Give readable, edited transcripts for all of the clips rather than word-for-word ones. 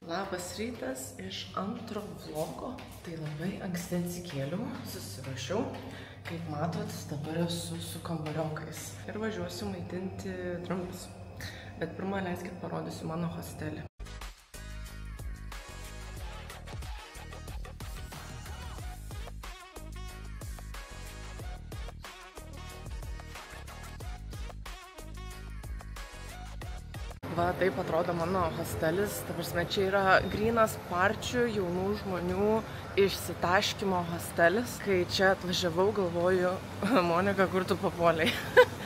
Labas rytas iš antro vlogo. Tai labai anksti atsikėliau, susirašiau. Kaip matot, dabar esu su kambariokais ir važiuosiu maitinti dramblius. Bet pirmą leiskit parodysiu mano hostelį. Va, taip atrodo mano hostelis. Ta prasme, čia yra grynas parčių jaunų žmonių išsitaškymo hostelis. Kai čia atvažiavau, galvoju, Monika, kur tu papuolei?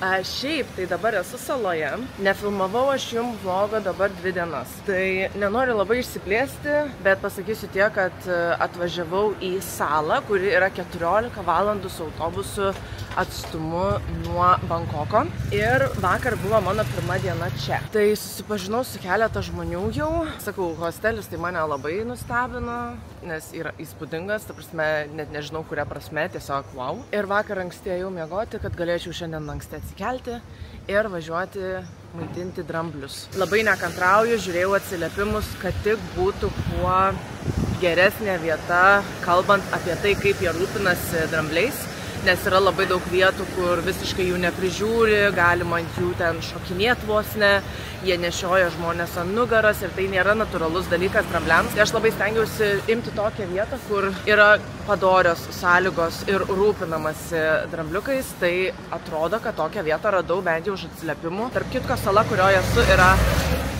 Šiaip, tai dabar esu saloje. Nefilmavau aš jums vlogo dabar 2 dienas. Tai nenoriu labai išsiplėsti, bet pasakysiu tiek, kad atvažiavau į salą, kuri yra 14 valandų su autobusu atstumu nuo Bankoko. Ir vakar buvo mano pirma diena čia. Tai susipažinau su keletą žmonių jau. Sakau, hostelis tai mane labai nustebino, nes yra įspūdingas, ta prasme, net nežinau kuria prasme, tiesiog wow. Ir vakar anksti ėjau miegoti, kad galėčiau šiandien anksti atsikelti ir važiuoti maitinti dramblius. Labai nekantrauju, žiūrėjau atsiliepimus, kad tik būtų kuo geresnė vieta, kalbant apie tai, kaip jie rūpinasi drambliais. Nes yra labai daug vietų, kur visiškai jų neprižiūri, galima ant jų ten šokinėti vos ne, jie nešioja žmonės ant nugaras ir tai nėra natūralus dalykas drambliams. Tai aš labai stengiausi imti tokią vietą, kur yra padorios sąlygos ir rūpinamasi drambliukais. Tai atrodo, kad tokią vietą radau bent jau iš atsiliepimų. Tarp kitko, sala, kurioje esu, yra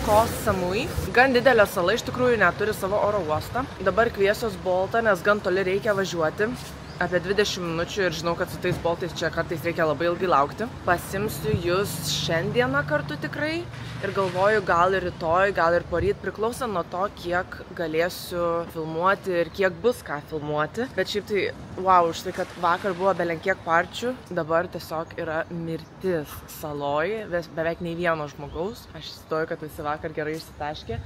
Koh Samui. Gan didelė sala, iš tikrųjų neturi savo oro uostą. Dabar kviesiuos Boltą, nes gan toli reikia važiuoti. Apie 20 minučių ir žinau, kad su tais Boltais čia kartais reikia labai ilgai laukti. Pasimsiu jūs šiandieną kartu tikrai ir galvoju, gal ir rytoj, gal ir poryt, priklauso nuo to, kiek galėsiu filmuoti ir kiek bus ką filmuoti. Bet šiaip tai, wow, už tai, kad vakar buvo belenkiek parčių, dabar tiesiog yra mirtis saloj, beveik nei vieno žmogaus. Aš įsivaizduoju, kad visi vakar gerai išsitaškė.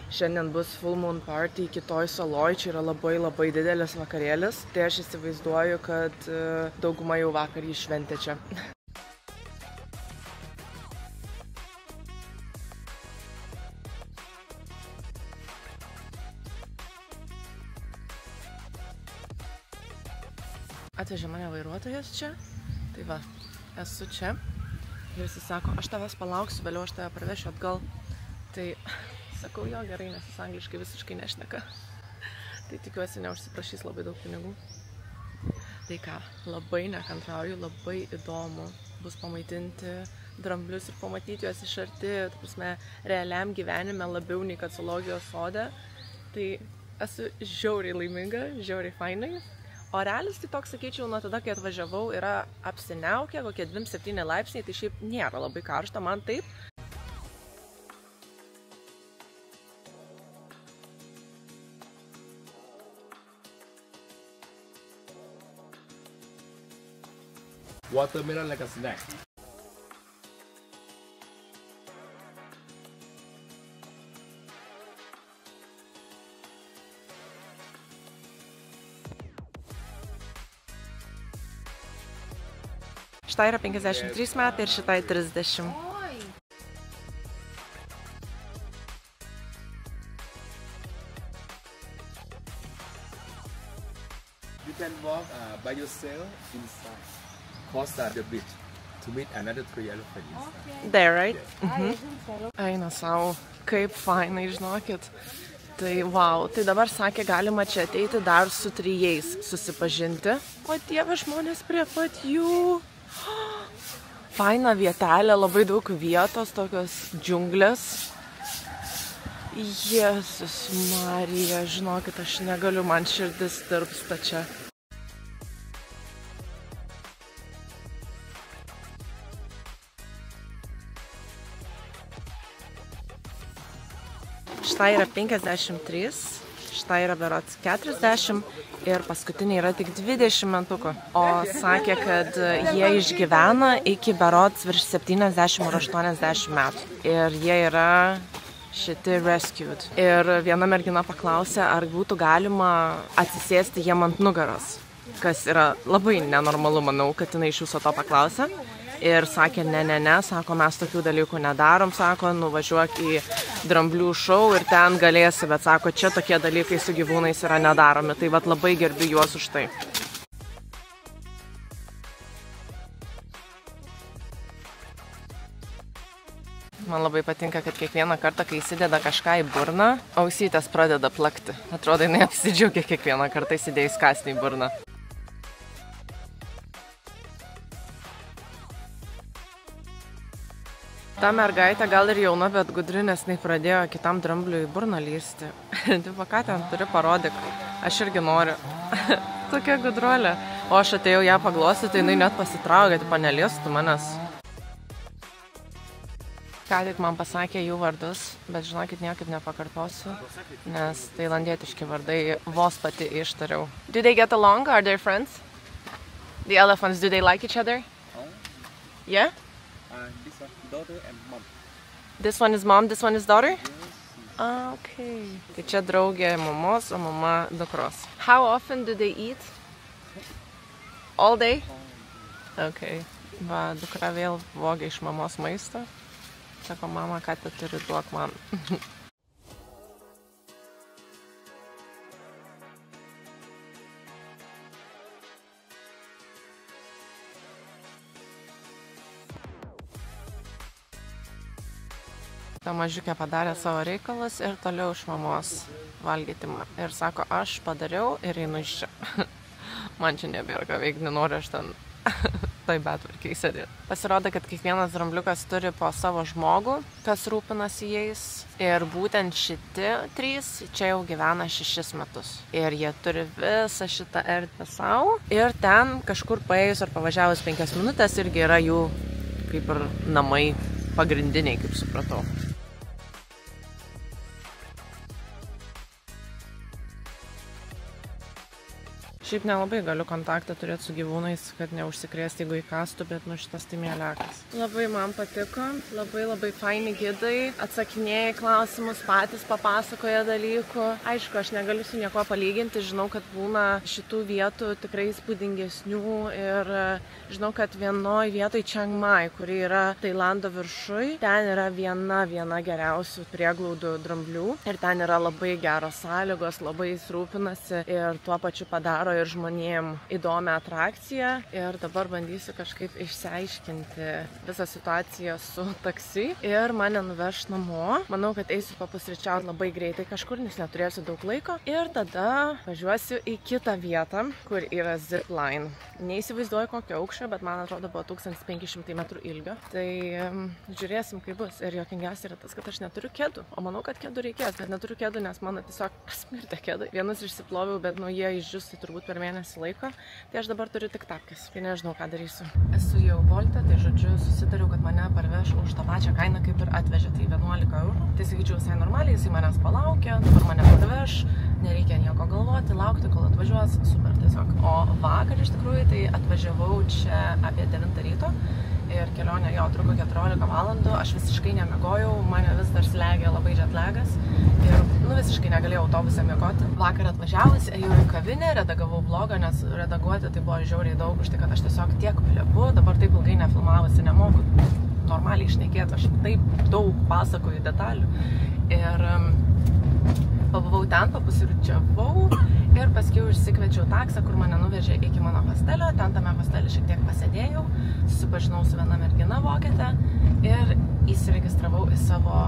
Šiandien bus full moon party kitoj saloj, čia yra labai didelis vakarėlis. Tai aš įsivaizduoju, kad dauguma jau vakar jį šventė čia. Atvežė mane vairuotojas čia, tai va, esu čia. Ir jis sako, aš tavęs palauksiu, vėliau aš tave parvešiu atgal. Tai sakau, jo, gerai, nes jis angliškai visiškai nešneka. Tai tikiuosi, neužsiprašys labai daug pinigų. Tai ką, labai nekantrauju, labai įdomu bus pamaitinti dramblius ir pamatyti juos iš arti, ta prasme, realiam gyvenime labiau nei kad zoologijos sode. Tai esu žiauriai laiminga, žiauriai fainai. O realis tai toks, sakyčiau, nuo tada, kai atvažiavau, yra apsiniaukę, kokie 27 laipsniai, tai šiaip nėra labai karšta, man taip. Watermelon like a snack. Šitai yra 53 metai ir šitai 30. You can walk by yourself inside. Cross the bridge to meet another 3 elephants. There, right? Eina savo, kaip fainai, žinokit. Tai wow, tai dabar sakė, galima čia ateiti dar su 3 susipažinti. O dieve, žmonės prie pat jų. Faina vietelė, labai daug vietos, tokios džiunglės. Jėzus Marija, žinokit, aš negaliu, man širdis tirpsta čia. Štai yra 53, štai yra berods 40 ir paskutiniai yra tik 20 metukų. O sakė, kad jie išgyvena iki berods virš 70 ar 80 metų. Ir jie yra šiti rescued. Ir viena mergina paklausė, ar būtų galima atsisėsti jiem ant nugaros. Kas yra labai nenormalu, manau, kad jinai iš viso to paklausė. ir sakė, ne, sako, mes tokių dalykų nedarom, sako, nuvažiuok į dramblių šou ir ten galėsi, bet sako, čia tokie dalykai su gyvūnais yra nedaromi, tai vat labai gerbiu juos už tai. Man labai patinka, kad kiekvieną kartą, kai įsideda kažką į burną, ausytės pradeda plakti. Atrodo, jinai apsidžiaugia kiekvieną kartą įsidėjus kąsnį į burną. Ta mergaitė gal ir jauna, bet gudri, nes jinai pradėjo kitam drambliui į burną lysti. Tipo, ką ten turi, parodyk. Aš irgi noriu. Tokia gudruolė. O aš atėjau ją paglostyti, jinai net pasitraukė, tipo, neliestų manęs. Ką tik man pasakė jų vardus, bet žinokit, niekaip nepakartosiu, nes tailandietiški vardai vos pati ištariau. Do they get along? Are they friends? The elephants, do they like each other? Yeah? This one, daughter and mom. This one is mom, this one is daughter? Okay. Tai čia draugė mamos, o mama dukros. How often do they eat? All day? Okay. Va, dukra vėl vogia iš mamos maisto. Sako, mama, ką tu turi, duok man. Ta mažiukė padarė savo reikalus ir toliau iš mamos valgyti. Ir sako, aš padariau ir einu iš čia. Man čia nebėra ką veikti, nenoriu aš ten tai betvarkiai sėdėti. Pasirodo, kad kiekvienas drambliukas turi po savo žmogų, kas rūpinasi jais. Ir būtent šitie 3 čia jau gyvena 6 metus. Ir jie turi visą šitą erdvę savo. Ir ten kažkur paėjus ar pavažiavus 5 minutės irgi yra jų kaip ir namai pagrindiniai, kaip supratau. Šiaip nelabai galiu kontaktą turėti su gyvūnais, kad neužsikrėsti, jeigu įkastų, bet šitas tai mielekas. Labai man patiko, labai faini gidai, atsakinėja klausimus, patys papasakoja dalykų. Aišku, aš negaliu su nieko palyginti, žinau, kad būna šitų vietų tikrai įspūdingesnių ir žinau, kad vienoj vietoj Chiang Mai, kuri yra Tailando viršuj, ten yra viena geriausių prieglaudų dramblių ir ten yra labai geros sąlygos, labai rūpinasi ir tuo pačiu padaro ir žmonėm įdomią atrakciją. Ir dabar bandysiu kažkaip išsiaiškinti visą situaciją su taksi ir mane nuveš namo. Manau, kad eisiu papusryčiauti labai greitai kažkur, nes neturėsiu daug laiko. Ir tada važiuosiu į kitą vietą, kur yra zipline. Neįsivaizduoju kokio aukščio, bet man atrodo buvo 1500 metrų ilgio. Tai žiūrėsim, kaip bus. Ir juokingiausia yra tas, kad aš neturiu kėdų. O manau, kad kėdų reikės, bet neturiu kėdų, nes mano tiesiog smirtė kėdai. Vienus išsiploviau, bet jie išdžius tai turbūt per mėnesį laiko. Tai aš dabar turiu tik tapkes. Tai nežinau, ką darysiu. Esu jau Volte, tai žodžiu susitariau, kad mane parveš už tą pačią kainą, kaip ir atvežė. Tai 11 eurų. Tai sakyčiau visai normaliai, jisai manęs palaukia, dabar mane parveš. Nereikia nieko galvoti, laukti, kol atvažiuos. Super tiesiog. O vakar iš tikrųjų tai atvažiavau čia apie 9 ryto. Ir kelionė jo truko 14 valandų, aš visiškai nemiegojau, mane vis dar slegia labai jetlagas ir visiškai negalėjau autobuse miegoti. Vakar atvažiavus, ėjau į kavinę, redagavau vlogą, nes redaguoti tai buvo žiauriai daug, už tai, kad aš tiesiog tiek plepu, dabar taip ilgai nefilmavusi, nemoku normaliai šnekėti, aš taip daug pasakoju detalių. Ir pabuvau ten, papusryčiavau ir paskiau išsikviečiau taksą, kur mane nuvežė iki mano hostelio. Ten tame hostelį šiek tiek pasėdėjau, susipažinau su viena mergina vokietė ir įsiregistravau į savo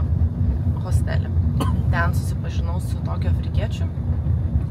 hostelį. Ten susipažinau su tokiu afrikiečiu.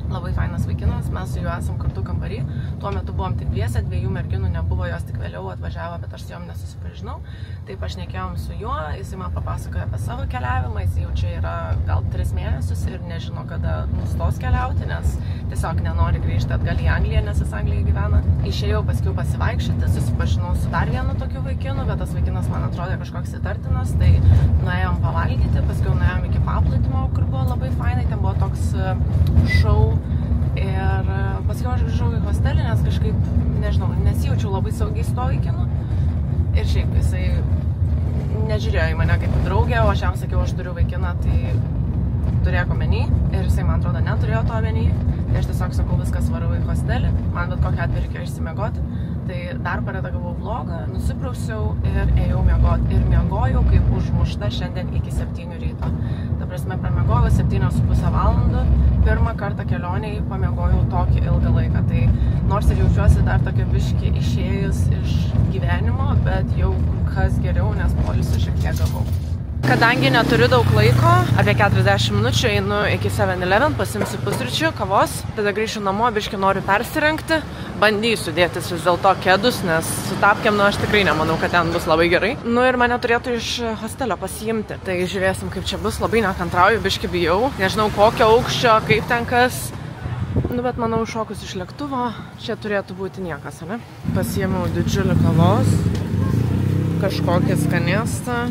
Labai fainas vaikinas, mes su juo esam kartu kambarį. Tuo metu buvom tik dviese, 2 merginų nebuvo, jos tik vėliau atvažiavo, bet aš su jom nesusipažinau. Taip pašnekėjom su juo, jisai man papasakojo apie savo keliavimą, jisai jau čia yra gal 3 mėnesius ir nežino, kada nustos keliauti, nes tiesiog nenori grįžti atgal į Angliją, nes jis Anglijoje gyvena. Išėjau paskiau pasivaikščioti, susipažinau su dar vienu tokiu vaikinu, bet tas vaikinas man atrodė kažkoks įtartinas, tai nuėjom pavalgyti, paskiau nuėjom iki paplūdimio, kur buvo labai fainai, ten buvo toks šou. Ir paskiau aš grįžau į hostelį, nes kažkaip, nežinau, nesijaučiau labai saugiai su to vaikinu. Ir šiaip jisai nežiūrėjo į mane kaip į draugę, o aš jam sakiau, aš turiu vaikiną, tai turėk omeny. Ir jisai, man atrodo, neturėjo to omeny. Tai aš tiesiog sakau, viskas varau į hostelį, man bet kokią atveju reikėjo išsimiegoti. tai dar paredagavau vlogą, nusiprausiau ir ėjau miegoti. Ir miegojau kaip užmušta šiandien iki 7 ryto. Ta prasme, pramiegojau 7,5 valandų. Pirmą kartą kelioniai pamiegojau tokį ilgą laiką. Tai nors ir jaučiuosi dar tokia biški išėjus iš gyvenimo, bet jau kas geriau, nes poilsio šiek tiek gavau. Kadangi neturiu daug laiko, apie 40 minučių einu iki 7-Eleven, pasimsiu pusryčių, kavos, tada grįšiu namo, biški noriu persirengti, bandysiu dėtis vis dėlto kedus, nes su tapkėm, aš tikrai nemanau, kad ten bus labai gerai. Ir mane turėtų iš hostelio pasiimti, tai žiūrėsim, kaip čia bus, labai nekantrauju, biški bijau, nežinau kokio aukščio, kaip ten kas. Bet manau, šokus iš lėktuvo, čia turėtų būti niekas, ne? Pasiėmiau didžiulį kavos, kažkokį skanėstą.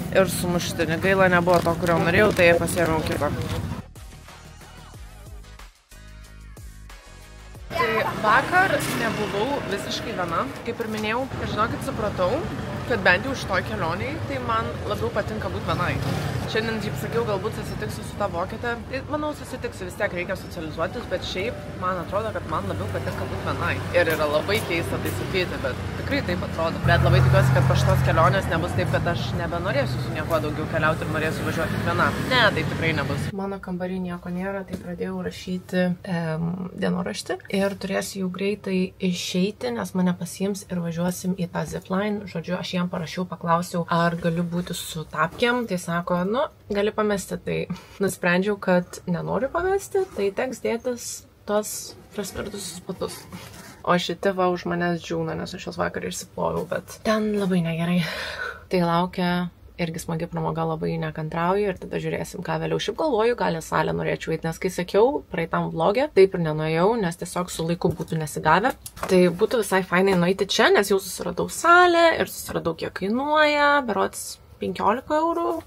Ir sumuštinį. Gaila nebuvo to, kurio norėjau, tai pasiėmiau kitą. Tai vakar nebuvau visiškai viena, kaip ir minėjau. Ir žinokit, supratau, kad bent jau šitoj kelioniai, tai man labiau patinka būti vienai. Šiandien, kaip sakiau, galbūt susitiksiu su ta vokietė. Manau, susitiksiu, vis tiek reikia socializuotis, bet šiaip man atrodo, kad man labiau patinka būti vienai. Ir yra labai keista tai sakyti, bet tikrai taip atrodo. Bet labai tikiuosi, kad po šitos kelionės nebus taip, kad aš nebenorėsiu su niekuo daugiau keliauti ir norėsiu važiuoti viena. Ne, taip tikrai nebus. Mano kambarį nieko nėra, tai pradėjau rašyti dienoraštį ir turėsiu jau greitai išeiti, nes mane pasiims ir važiuosim į tą zipline. Žodžiu, aš jam parašiau, paklausiau, ar galiu būti su tapkėm. Tai sako, gali pamesti. Tai nusprendžiau, kad nenoriu pamesti, tai teks dėtis tos prasvirtusius batus. O šiti va už manęs džiūna, nes aš jos vakar išsiploviau, bet ten labai negerai. Tai laukia irgi smagi pramoga, labai nekantrauju ir tada žiūrėsim, ką vėliau. Šiaip galvoju, gal į salę norėčiau eiti, nes kai sakiau praeitam vlogė, taip ir nenuėjau, nes tiesiog su laiku būtų nesigavę. Tai būtų visai fainai nueiti čia, nes jau susiradau salę ir susiradau, kiek kainuoja, berods 15 eurų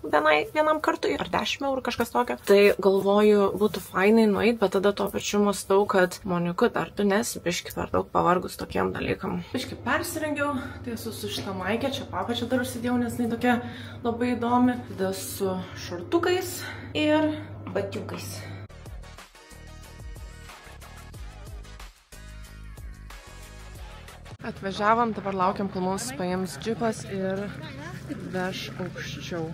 vienam kartui, ar 10 eurų, kažkas tokio. Tai galvoju, būtų fainai nueit, bet tada tuo pačiu mąstau, kad Monikut, ar tu nesi biški per daug pavargus tokiem dalykam. Biški persirengiau, tai esu su šitą maikę, čia papačią dar užsidėjau, nes jinai tokia labai įdomi. Tada su šortukais ir batiukais. Atvažiavom, dabar laukiam, kol mus paims džipas ir veš aukščiau.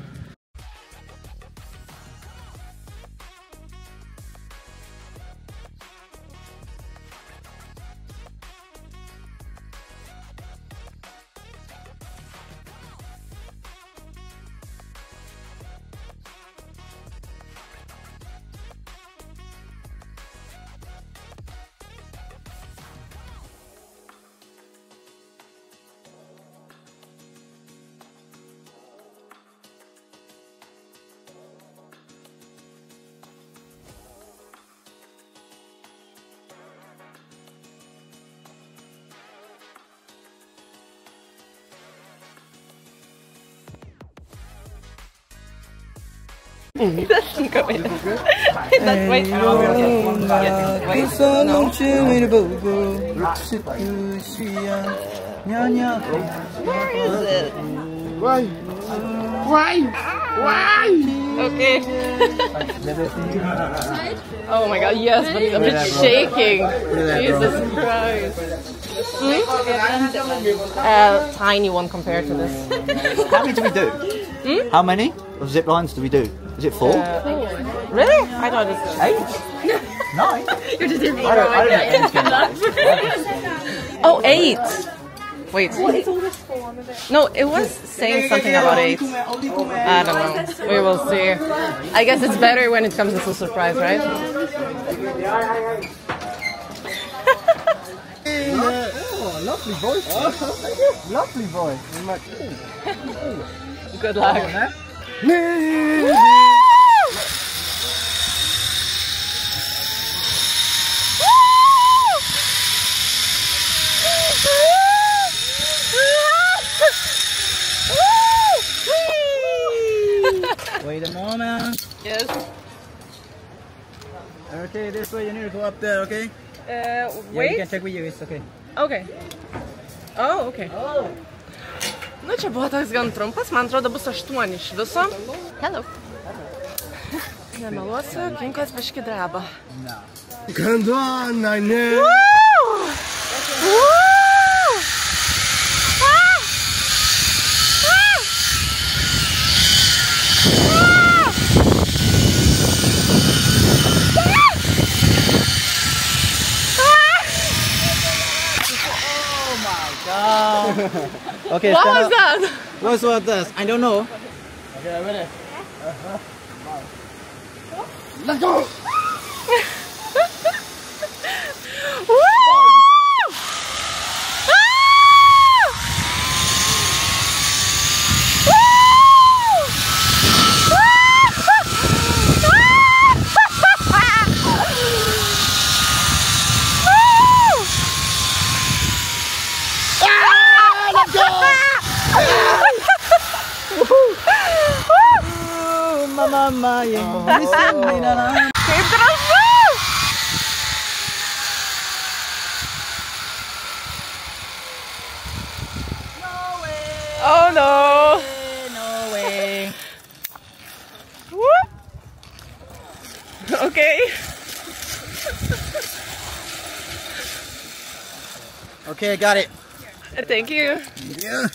Doesn't go in. That's wait. Where is it? Why? Okay. Oh my god, yes, but it's a bit shaking. Jesus Christ. Tiny one compared to this. How many do we do? How many of zip lines do we do? Is it 4? Really? I thought it's 8? 9? You're just I don't know. Oh, 8. Wait. No, it was saying something about 8. I don't know. We will see. I guess it's better when it comes as a surprise, right? Oh, lovely voice. Lovely voice. Good luck. Wait a moment. Yes. Okay, this way you need to go up there, okay? Wait. Yeah, you can take with you, it's okay. Okay. Oh, okay. Nu, čia buvo toks gan trumpas, man atrodo bus 8 iš viso. Hello. Nemeluosiu, kinkos biški dreba. Come on, I know. Woo! Okay, What stand was up. that? What was this? I don't know. Okay, ready? Let's go! Woo! Mama, yang di dalam. Kaip drąsu! Oh no! No way. Woo! Okay. Okay, got it. Thank you. Yeah.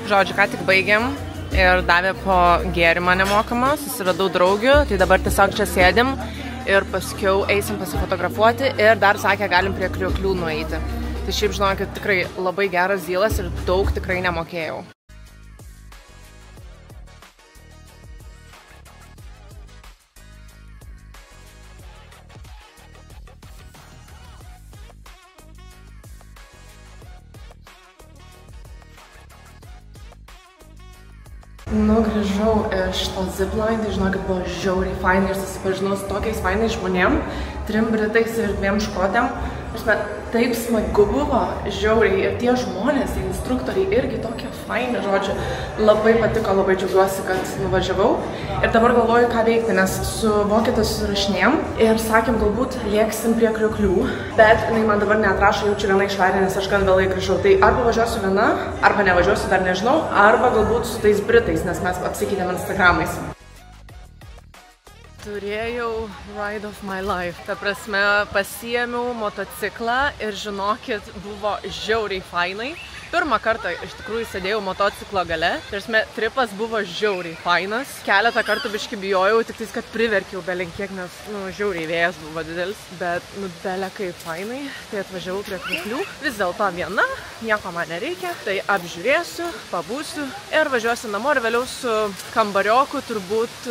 Žodžiu, ką tik baigėm ir davė po gėrimą nemokamą, susiradau draugių, tai dabar tiesiog čia sėdim ir paskiau eisim pasifotografuoti ir dar sakė, galim prie krioklių nueiti. Tai šiaip žinokit, tikrai labai geras dylas ir daug tikrai nemokėjau. Nu, grįžau iš to zipline, tai žinokit, buvo žiauriai fainai ir susipažinau su tokiais fainais žmonėm, 3 britais ir 2 škotėm. Taip smagu buvo, žiauriai, ir tie žmonės, tie instruktoriai irgi tokie faini, žodžiu. Labai patiko, labai džiaugiuosi, kad nuvažiavau. Ir dabar galvoju, ką veikti, nes su vokietė susirašinėjom ir sakėm, galbūt lėksim prie krioklių, bet jinai man dabar neatrašo, jaučiu viena išvarė, nes aš gan vėlai grįžau. Tai arba važiuosiu viena, arba nevažiuosiu, dar nežinau, arba galbūt su tais britais, nes mes apsikeitėm Instagramais. Turėjau ride of my life. Ta prasme, pasiėmiau motociklą ir žinokit, buvo žiauriai fainai. Pirmą kartą iš tikrųjų sėdėjau motociklo gale. Tai tripas buvo žiauriai fainas. Keletą kartų biškį bijojau, tik tais, kad priverkiau belenkiek, nes žiauriai vėjas buvo didelis. Bet bele kaip fainai. Tai atvažiavau prie krioklių. Vis dėlto viena, nieko man nereikia. Tai apžiūrėsiu, pabūsiu ir važiuosiu namo ir vėliau su kambarioku turbūt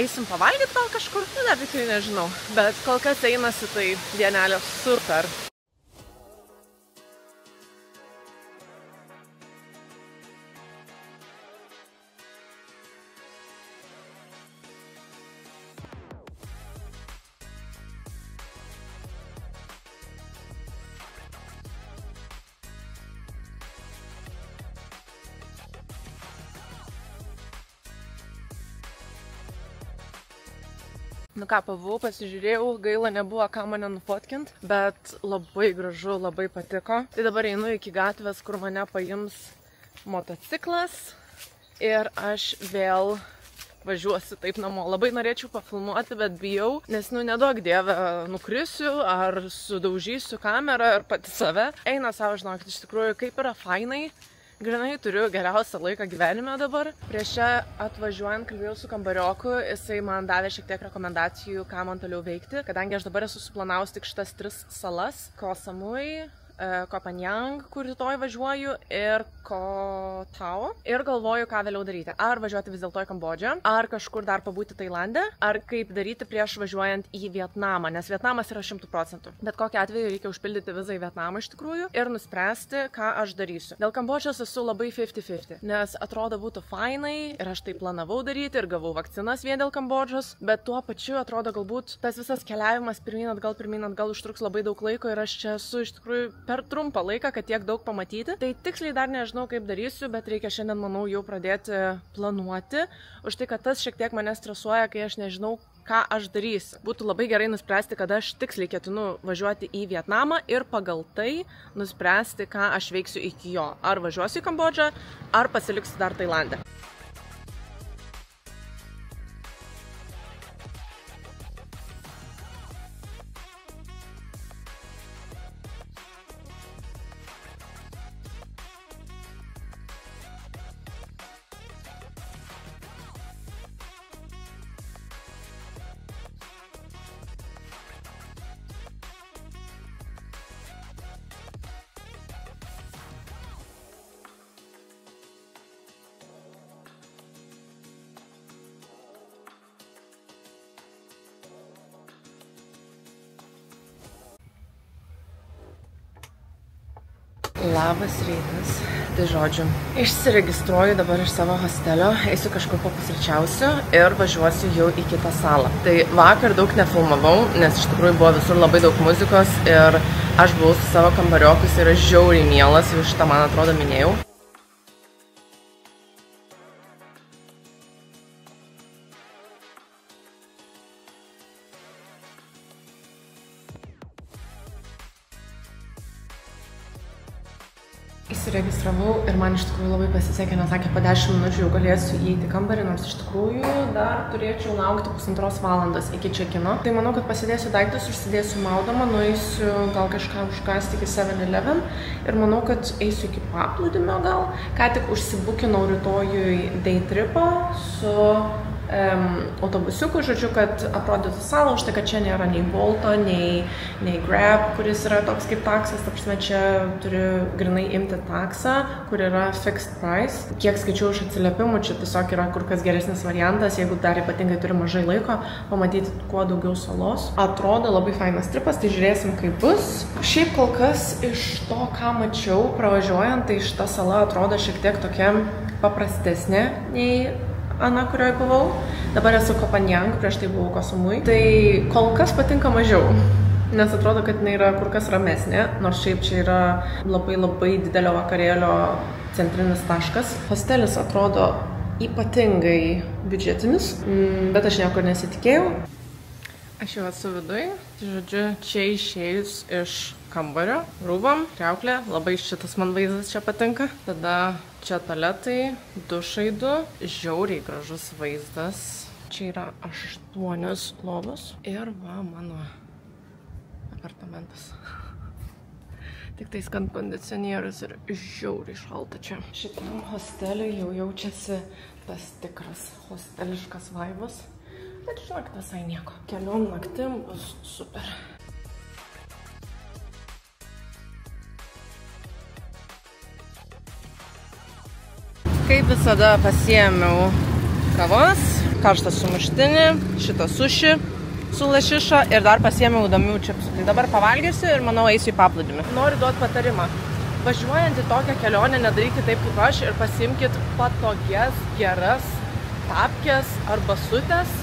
eisim pavalgyti gal kažkur. Dar tikrai nežinau. Bet kol kas einasi, tai dienelė super. Nu ką, pabuvau, pasižiūrėjau, gaila nebuvo ką mane nufotkint, bet labai gražu, labai patiko. Tai dabar einu iki gatvės, kur mane paims motociklas ir aš vėl važiuosiu taip namo. Labai norėčiau pafilmuoti, bet bijau, nes neduok dieve nukrisiu ar sudaužysiu kamerą ar pati save. Eina savo, žinokit, iš tikrųjų kaip yra fainai. Grinai turiu geriausią laiką gyvenime dabar. Prieš čia atvažiuojant kalbėjau su kambarioku, jisai man davė šiek tiek rekomendacijų, ką man toliau veikti, kadangi aš dabar esu suplanavus tik šitas 3 salas – Koh Samui, Koh Phangan, kur rytoj važiuoju, ir Koh Tao. Ir galvoju, ką vėliau daryti. Ar važiuoti vis dėlto į Kambodžą, ar kažkur dar pabūti Tailande, ar kaip daryti prieš važiuojant į Vietnamą, nes Vietnamas yra 100%. Bet kokiu atveju reikia užpildyti vizą į Vietnamą iš tikrųjų ir nuspręsti, ką aš darysiu. Dėl Kambodžos esu labai 50-50, nes atrodo būtų fainai ir aš tai planavau daryti ir gavau vakcinas vien dėl Kambodžos, bet tuo pačiu atrodo galbūt tas visas keliavimas pirmyn atgal užtruks labai daug laiko ir aš čia esu iš tikrųjų per trumpą laiką, kad tiek daug pamatyti. Tai tiksliai dar nežinau, kaip darysiu, bet reikia šiandien, manau, jau pradėti planuoti. Už tai, kad tas šiek tiek mane stresuoja, kai aš nežinau, ką aš darysiu. Būtų labai gerai nuspręsti, kada aš tiksliai ketinu važiuoti į Vietnamą ir pagal tai nuspręsti, ką aš veiksiu iki jo. Ar važiuosiu į Kambodžą, ar pasiliksiu dar Tailande. Labas rytas. Tai žodžiu, išsiregistruoju dabar iš savo hostelio, eisiu kažkur papusryčiausiu ir važiuosiu jau į kitą salą. Tai vakar daug nefilmavau, nes iš tikrųjų buvo visur labai daug muzikos ir aš buvau su savo kambariokus, yra žiauriai mielas, jau šitą man atrodo minėjau. Įsiregistravau ir man iš tikrųjų labai pasisekė, nes sakė, po 10 minučių jau galėsiu įeiti į kambarį, nors iš tikrųjų dar turėčiau laukti 1,5 valandos iki čekino. Tai manau, kad pasidėsiu daiktus, užsidėsiu maudamą, nueisiu gal kažką užkasti iki 7-Eleven ir manau, kad eisiu iki paplūdimio gal. Ką tik užsibukinau rytojui day tripą su autobusiuku, žodžiu, kad aprodytų salą, už tai, kad čia nėra nei Bolto, nei Grab, kuris yra toks kaip taksas, ta prasme, čia turi grinai imti taksą, kur yra fixed price. Kiek skaičiau iš atsiliepimų, čia tiesiog yra kur kas geresnis variantas, jeigu dar ypatingai turi mažai laiko, pamatyti kuo daugiau salos. Atrodo labai fainas tripas, tai žiūrėsim, kaip bus. Šiaip kol kas iš to, ką mačiau pravažiuojant, tai šita sala atrodo šiek tiek tokia paprastesnė nei Ana, kurioje buvau. Dabar esu Koh Phangan, prieš tai buvau Koh Samui. Tai kol kas patinka mažiau, nes atrodo, kad jinai yra kur kas ramesnė, nors šiaip čia yra labai didelio vakarėlio centrinis taškas. Hostelis atrodo ypatingai biudžetinis, bet aš niekur nesitikėjau. Aš jau esu viduj, žodžiu, čia išėjus iš kambario, rūbam, kriauklė, labai šitas man vaizdas čia patinka. Tada čia tualetai, dušai 2, žiauriai gražus vaizdas. Čia yra 8 lovos ir va mano apartamentas. Tik tais, kad kondicionierius ir žiauriai šalta čia. Šitam hosteliui jau jaučiasi tas tikras hosteliškas vaibas. Bet žinokit, visai nieko. Keliom naktim bus super. Kaip visada pasiėmiau kavos, karštą sumuštinį, šitą suši su lašiša ir dar pasiėmiau įdomių čipsų. Tai dabar pavalgysiu ir manau eisiu į paplūdimį. Noriu duoti patarimą. Važiuojant į tokią kelionę, nedarykit taip kaip aš ir pasiimkit patogias, geras tapkes ar basutės.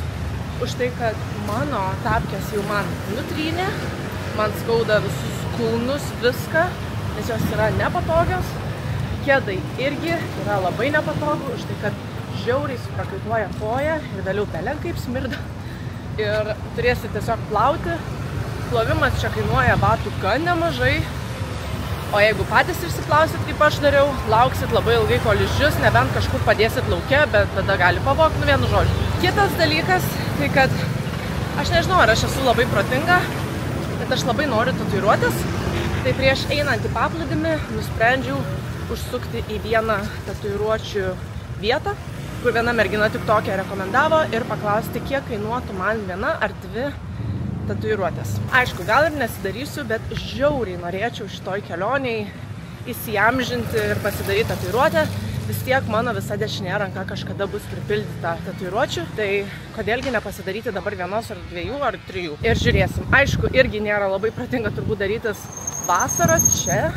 Už tai, kad mano tapkės jau man nutrynė, man skauda visus kulnus, viską, nes jos yra nepatogios. Kedai irgi yra labai nepatogu, už tai, kad žiauriai suprakaituoja koją ir vėliau belen kaip smirda. Ir turėsit tiesiog plauti. Plovimas čia kainuoja batų gan nemažai. O jeigu patys išsiplausit, kaip aš dariau, lauksit labai ilgai, kol išdžius, nebent kažkur padėsit lauke, bet tada gali pavogti, nu vienu žodžiu. Kitas dalykas, tai kad aš nežinau, ar aš esu labai protinga, bet aš labai noriu tatuiruotis. Tai prieš einant į paplūdimį nusprendžiau užsukti į vieną tatuiruočių vietą, kur viena mergina TikTok'e rekomendavo ir paklausti, kiek kainuotų man viena ar 2 tatuiruotės. Aišku, gal ir nesidarysiu, bet žiauriai norėčiau šitoj kelioniai įsiamžinti ir pasidaryti tatuiruotę. Vis tiek mano visa dešinė ranka kažkada bus pripildyta tatuiruočių, tai kodėlgi nepasidaryti dabar 1 ar 2 ar 3. Ir žiūrėsim. Aišku, irgi nėra labai protinga turbūt darytis vasarą čia,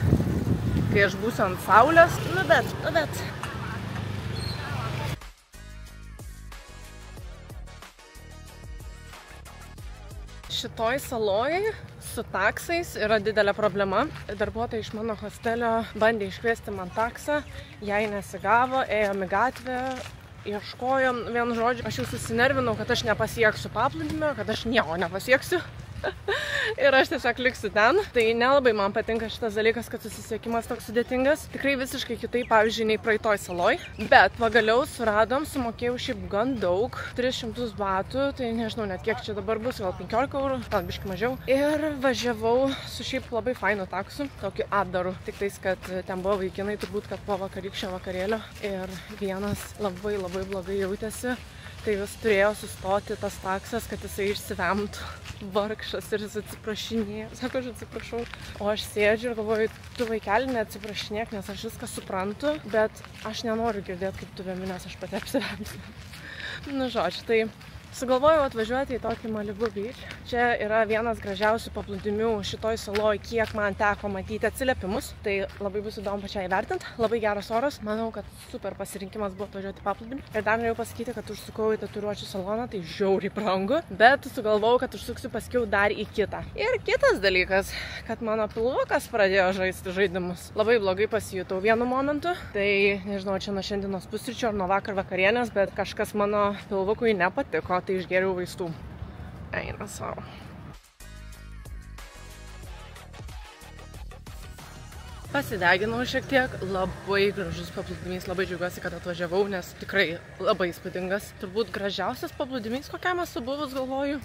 kai aš būsiu ant saulės. Nu bet. Šitoj saloj su taksais yra didelė problema. Darbuotojai iš mano hostelio bandė iškviesti man taksą, jai nesigavo, ėjom į gatvę, ieškojom, vienu žodžiu, aš jau susinervinau, kad aš nepasieksiu paplūdimio, kad aš nieko nepasieksiu. Ir aš tiesiog liksiu ten. Tai nelabai man patinka šitas dalykas, kad susisiekimas toks sudėtingas. Tikrai visiškai kitaip, pavyzdžiui, nei praeitoj saloj. Bet pagaliau suradom, sumokėjau šiaip gan daug, 300 batų, tai nežinau net kiek čia dabar bus, gal 15 eurų, gal biškai mažiau. Ir važiavau su šiaip labai fainu taksu, tokiu apdaru. Tik tais, kad ten buvo vaikinai, turbūt, kad po vakarykščio vakarėlio. Ir vienas labai blogai jautėsi. Tai vis turėjo sustoti tas taksas, kad jisai išsivemtų vargšas ir jis atsiprašinėjo. Sako, aš atsiprašau. O aš sėdžiu ir galvoju, tu vaikeli neatsiprašinėk, nes aš viską suprantu, bet aš nenoriu girdėti, kaip tu vemi, nes aš pati apsivemsiu. Nu, žodžiu, tai Sugalvojau atvažiuoti į tokį Malibu Beach. Čia yra vienas gražiausių paplūdimių šitoj saloj, kiek man teko matyti atsiliepimus. Tai labai bus įdomu pačiai įvertinti. Labai geras oras. Manau, kad super pasirinkimas buvo atvažiuoti į paplūdimį. Ir dar norėjau pasakyti, kad užsukau į tatuiruočių saloną, tai žiauriai brangu. Bet sugalvojau, kad užsuksiu paskiau dar į kitą. Ir kitas dalykas, kad mano pilvukas pradėjo žaisti žaidimus. Labai blogai pasijutau vienu momentu. Tai nežinau, čia nuo šiandienos pusryčio ar nuo vakar vakarienės, bet kažkas mano pilvukui nepatiko. Tai išgeriau vaistų. Eina savo. Pasideginau šiek tiek. Labai gražus paplūdimys. Labai džiaugiuosi, kad atvažiavau, nes tikrai labai įspūdingas. Turbūt gražiausias paplūdimys, kokiam esu buvus, galvoju.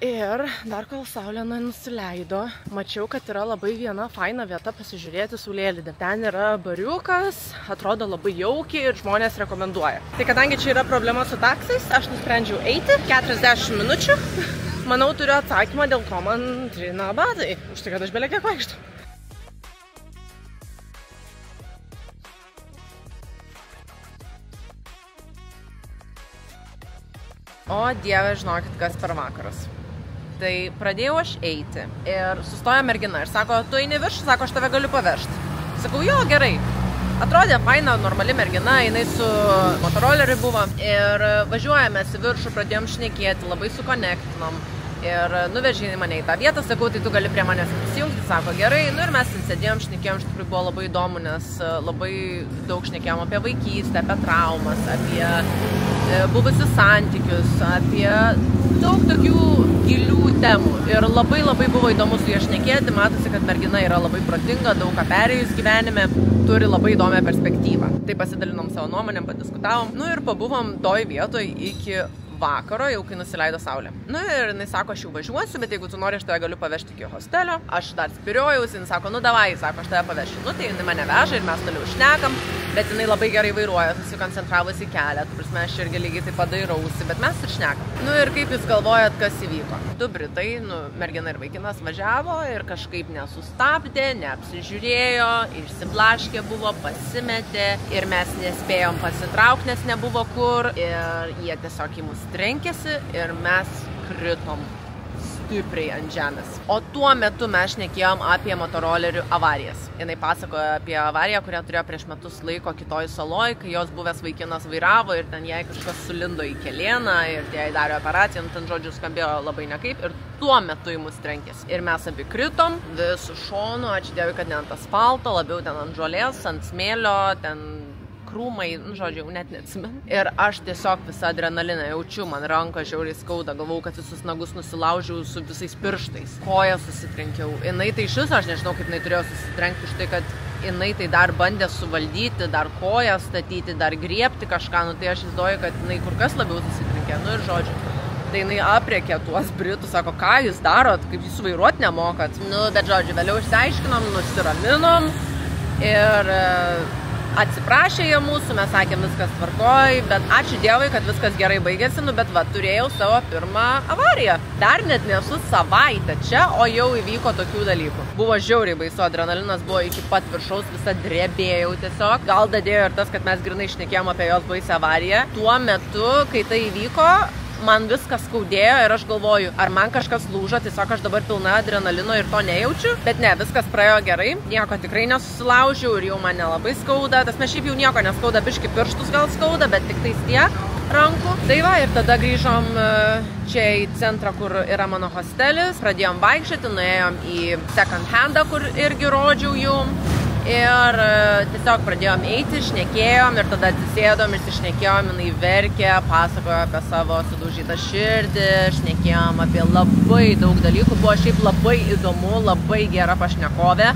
Ir dar kol saulė nusileido, mačiau, kad yra labai viena faina vieta pasižiūrėti saulėlydį. Ten yra bariukas, atrodo labai jaukiai ir žmonės rekomenduoja. Tai kadangi čia yra problema su taksais, aš nusprendžiau eiti 40 minučių. Manau, turiu atsakymą, dėl ko man trina batai. Už tai, kad aš belekiek vaikštau. O Dieve, žinokit, kas per vakarus. Tai pradėjau aš eiti ir sustojo mergina ir sako, tu eini virš, sako, aš tave galiu pavežti. Sakau, jo, gerai. Atrodė faina, normali mergina, jinai su motoroleriu buvo ir važiuojamės į viršų, pradėjom šnekėti, labai sukonektinom. Ir nuvežė mane į tą vietą, sakau, tai tu gali prie manęs prisijungti, sako, gerai. Nu ir mes sėdėjom, šnekėjom, iš tikrųjų buvo labai įdomu, nes labai daug šnekėjom apie vaikystę, apie traumas, apie buvusius santykius, apie daug tokių gilių temų. Ir labai buvo įdomu su ja šnekėti, matosi, kad mergina yra labai protinga, daug ką perėjus gyvenime, turi labai įdomią perspektyvą. Tai pasidalinom savo nuomonėm, padiskutavom. Nu ir pabuvom toj vietoj iki vakaro, jau kai nusileido saulė. Nu ir jinai sako, aš jau važiuosiu, bet jeigu tu nori, aš tave galiu pavežti iki hostelio. Aš dar spiriojausi, jinai sako, nu davai, sako, aš tave pavešiu. Nu tai jinai mane veža ir mes toliau šnekam, bet jinai labai gerai vairuoja, susikoncentravusi į kelią. Tu prasme, aš irgi lygiai taip padairausi, bet mes ir šnekam. Nu ir kaip jūs galvojat, kas įvyko? Du britai, mergina ir vaikinas važiavo ir kažkaip nesustabdė, neapsižiūrėjo, išsiblaškė buvo, pasimetė ir mes nespėjom pasitraukti, nes nebuvo kur ir jie tiesiog į mus trenkėsi ir mes kritom stipriai ant žemės. O tuo metu mes šnekėjom apie motorolerių avarijas. Jinai pasakojo apie avariją, kurią turėjo prieš metus laiko kitoj saloj, kai jos buvęs vaikinas vairavo ir ten jai kažkas sulindo į kelėną ir jai darė operaciją, ten žodžiu skambėjo labai nekaip ir tuo metu į mus trenkėsi. Ir mes abi kritom visų šonų, ačiū Dievui, kad ne ant asfalto, labiau ten ant žolės, ant smėlio, ten krūmai, žodžiu, net neatsimenu. Ir aš tiesiog visą adrenaliną jaučiu, man ranką žiauriai skauda, galvau, kad visus nagus nusilaužiau su visais pirštais. Koją susitrenkiau. Jinai tai šis, aš nežinau, kaip jinai turėjo susitrenkti už tai, kad jinai tai dar bandė suvaldyti, dar koją statyti, dar griebti kažką, nu tai aš įsivaizduoju, kad jinai kur kas labiau susitrenkė, nu ir žodžiu. Tai jinai aprėkė tuos britus, sako, ką jūs darot, kaip jūs vairuot nemokat. Nu, bet žodžiu, vėliau išsiaiškinom, nusiraminom ir atsiprašė jie mūsų, mes sakėm viskas tvarkoj, bet ačiū Dievui, kad viskas gerai baigėsi, nu bet va, turėjau savo pirmą avariją. Dar net nesu savaitę čia, o jau įvyko tokių dalykų. Buvo žiauriai baisu, adrenalinas buvo iki pat viršaus, visą drebėjau tiesiog. Gal dadėjo ir tas, kad mes grinai šnekėjom apie jos baisę avariją. Tuo metu, kai tai įvyko, man viskas skaudėjo ir aš galvoju, ar man kažkas lūžo, tiesiog aš dabar pilna adrenalino ir to nejaučiu. Bet ne, viskas praėjo gerai, nieko tikrai nesusilaužiau ir jau man nelabai skauda. Tas mes šiaip jau nieko neskauda, biški pirštus gal skauda, bet tik tais tiek rankų. Tai va, ir tada grįžom čia į centrą, kur yra mano hostelis, pradėjom vaikščioti, nuėjom į second handą, kur irgi rodžiau jum. Ir tiesiog pradėjom eiti, šnekėjom ir tada atsisėdom, išsišnekėjom, jinai verkė, pasakojo apie savo sudaužytą širdį, šnekėjom apie labai daug dalykų, buvo šiaip labai įdomu, labai gera pašnekovė,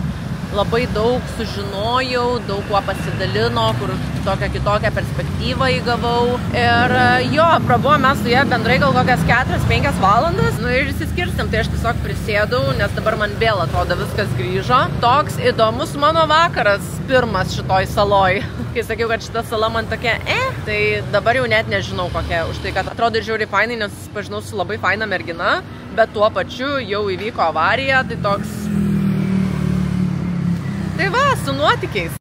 labai daug sužinojau, daug kuo pasidalino, kur tokią kitokią perspektyvą įgavau. Ir jo, prabuvom mes su ja bendrai gal kokias 4-5 valandas, nu ir išsiskirsim, tai aš tiesiog prisėdau, nes dabar man vėl atrodo viskas grįžo. Toks įdomus mano vakaras, pirmas šitoj saloj. Kai sakiau, kad šita sala man tokia, tai dabar jau net nežinau kokia, už tai, kad atrodo žiauriai fainai, nes pažinau su labai faina mergina, bet tuo pačiu jau įvyko avarija, tai toks. Tai va, su nuotykiais.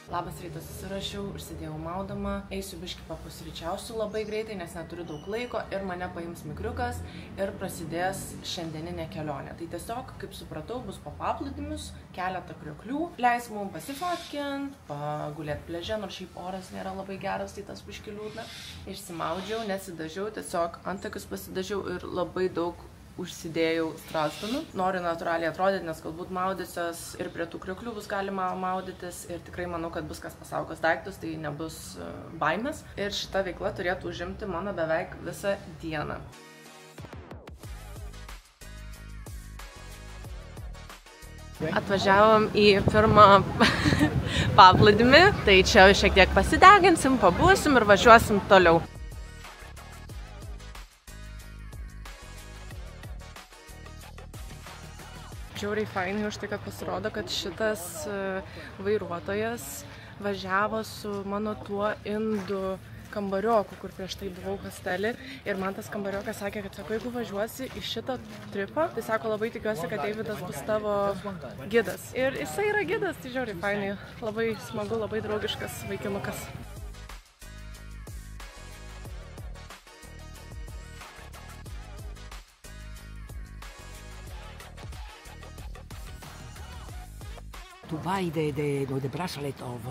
Labas rytas, susirašiau, užsidėjau maudamą, eisiu biškį papusryčiausiu labai greitai, nes neturiu daug laiko ir mane paims mikriukas ir prasidės šiandieninė kelionė. Tai tiesiog, kaip supratau, bus po paplūdimius, keletą krioklių, leis mums pasifotkint, pagulėt pliaže, nors šiaip oras nėra labai geras, tai tas biškį liūdna. Išsimaudžiau, nesidažiau, tiesiog antakius pasidažiau ir labai daug užsidėjau strazdanų. Noriu natūraliai atrodyti, nes galbūt maudysios ir prie tų krioklių bus galima maudytis ir tikrai manau, kad bus kas pasaugos daiktus, tai nebus baimės. Ir šita veikla turėtų užimti mano beveik visą dieną. Atvažiavom į pirmą paplūdimį, tai čia šiek tiek pasideginsim, pabūsim ir važiuosim toliau. Žiauriai fainai už tai, kad pasirodo, kad šitas vairuotojas važiavo su mano tuo indų kambarioku, kur prieš tai buvau hostelį. Ir man tas kambariokas sakė, kad sako, jeigu važiuosi į šitą tripą, tai sako, labai tikiuosi, kad Deividas bus tavo gidas. Ir jisai yra gidas, tai žiauriai fainai. Labai smagu, labai draugiškas vaikinukas. To buy the bracelet of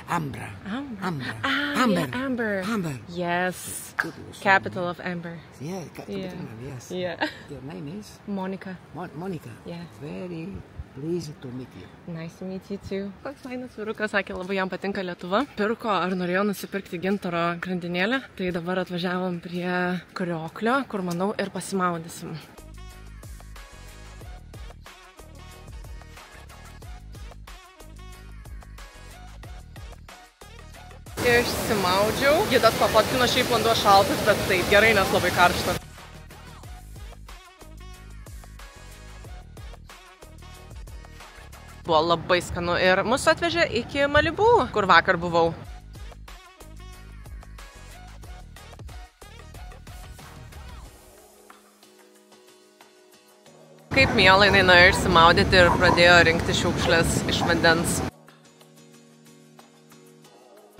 Amber. Amber. Amber. Yeah, Amber. Amber. Yes. Capital of Amber. Yeah, yes. Yeah. Your name is? Monica. Monica. Yeah. Very pleased to meet you. Nice to meet you too. Koks fainas vyrukas, sakė, labai jam patinka Lietuva. Pirko ar norėjo nusipirkti gintaro grandinėlę, tai dabar atvažiavom prie krioklio, kur manau ir pasimaudysim. Išsimaudžiau. Gidas pafotkino, šiaip vanduo šaltas, bet taip gerai, nes labai karšta. Buvo labai skanu ir mus atvežė iki Malibu, kur vakar buvau. Kaip miela, jinai nuėjo išsimaudyti ir pradėjo rinkti šiukšles iš vandens.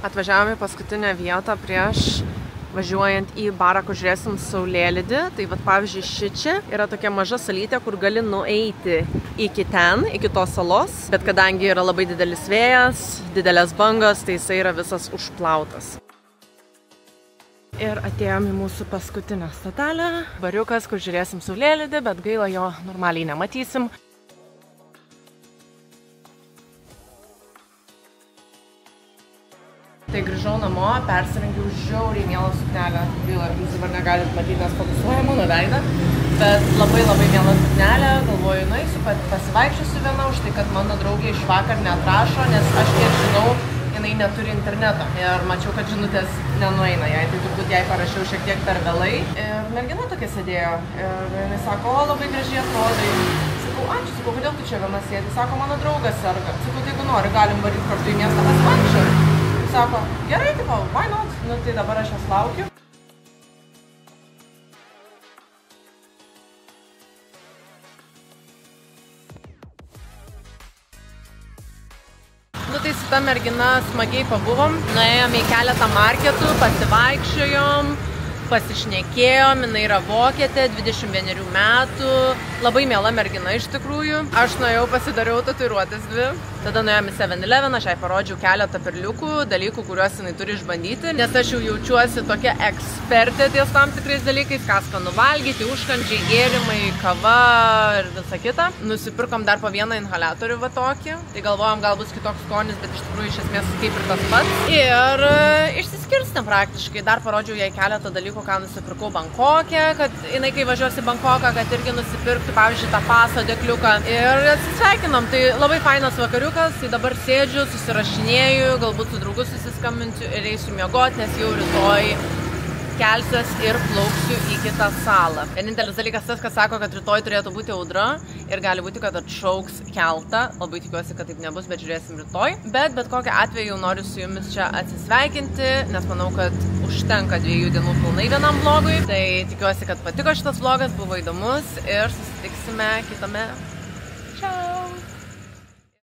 Atvažiavome į paskutinę vietą prieš važiuojant į barą, kur žiūrėsim saulėlydį. Tai vat, pavyzdžiui, šičia yra tokia maža salytė, kur gali nueiti iki ten, iki tos salos. Bet kadangi yra labai didelis vėjas, didelės bangos, tai jisai yra visas užplautas. Ir atėjom į mūsų paskutinę stotelę. Bariukas, kur žiūrėsim saulėlydį, bet gaila jo normaliai nematysim. Tai grįžau namo, persirengiau žiauriai mielą suknelę. Gaila, jūs dabar negalit matyti, nes fokusuoja mano veidą. Bet labai mielą suknelę. Galvoju, nueisiu, pasivaikščiosiu viena už tai, kad mano draugė iš vakar neatrašo, nes aš kiek žinau, jinai neturi interneto. Ir mačiau, kad žinutės nenueina jai, tai turbūt jai parašiau šiek tiek per vėlai. Ir mergina tokia sėdėjo. Ir jinai sako, o labai gražiai atrodai. Sakau, ačiū, sakau, kodėl tu čia viena sėdi? Sako, mano draugas serga. Sakau, tai jeigu nori, galim varyti kartu į miestą pasivaikščioti. Sako, gerai, tipo, why not? Nu, tai dabar aš jos laukiu. Nu, tai su ta mergina smagiai pabuvom. Nuėjom į keletą marketų, pasivaikščiojom, pasišnekėjom, jinai yra vokietė, 21 metų. Labai miela mergina iš tikrųjų. Aš nuėjau, pasidariau tatuiruotes 2. Tada nuėjom į 7-Eleven, aš jai parodžiau keletą perliukų, dalykų, kuriuos jinai turi išbandyti. Nes aš jau jaučiuosi tokia ekspertė ties tam tikrais dalykais, ką skanu valgyti, užkandžiai, gėrimai, kava ir visa kita. Nusipirkom dar po vieną inhaliatorių va tokį. Tai galvojom, gal bus kitoks skonis, bet iš tikrųjų iš esmės kaip ir tas pats. Ir išsiskirstėm praktiškai. Dar parodžiau jai keletą dalykų, ką nusipirkau Bankoke, kad jinai kai važiuos į Bankoką, kad irgi nusipirktų, pavyzdžiui, tą paso dėkliuką. Ir atsisveikinom. Tai labai fainas vakariukas. Tai dabar sėdžiu, susirašinėju, galbūt su draugu susiskambinsiu ir eisiu miegoti, nes jau rytoj kelsiuos ir plauksiu į kitą salą. Vienintelis dalykas tas, kad sako, kad rytoj turėtų būti audra ir gali būti, kad atšauks keltą. Labai tikiuosi, kad taip nebus, bet žiūrėsim rytoj. Bet kokiu atveju noriu su jumis čia atsisveikinti, nes manau, kad užtenka 2 dienų pilnai vienam vlogui. Tai tikiuosi, kad patiko šitas vlogas, buvo įdomus ir susitiksime kitame. Ciao!